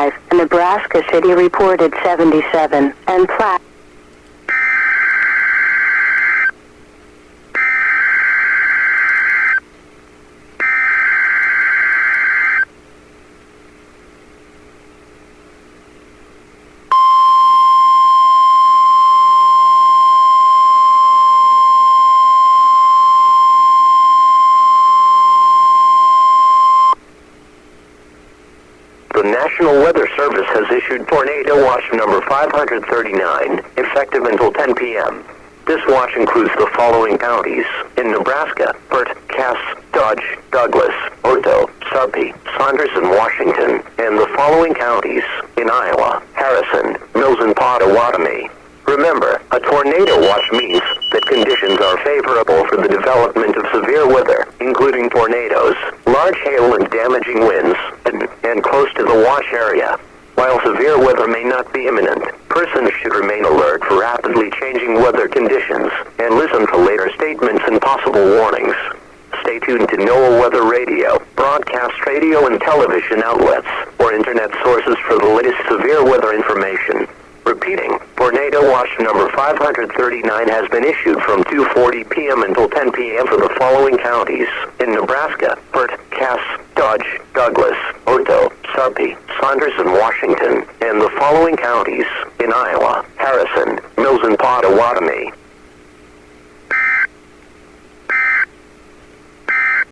65, Nebraska City reported 77, and Platte. The National Weather Service has issued Tornado Watch number 539, effective until 10 p.m. This watch includes the following counties in Nebraska: Burt, Cass, Dodge, Douglas, Otto, Sarpy, Saunders, and Washington, and the following counties in Iowa: Harrison, Mills, and Pottawatomie. Remember, a tornado watch means that conditions are favorable for the development of severe weather, including tornadoes, large hail and damaging winds, and close to the watch area. While severe weather may not be imminent, persons should remain alert for rapidly changing weather conditions and listen to later statements and possible warnings. Stay tuned to NOAA Weather Radio, broadcast radio and television outlets, or internet sources for the latest severe weather information. Repeating, Tornado Watch number 539 has been issued from 2:40 p.m. until 10 p.m. for the following counties in Nebraska: Burt, Cass, Dodge, Douglas, Otto, Sarpy, Saunders, and Washington, and the following counties in Iowa: Harrison, Mills, and Pottawatomie.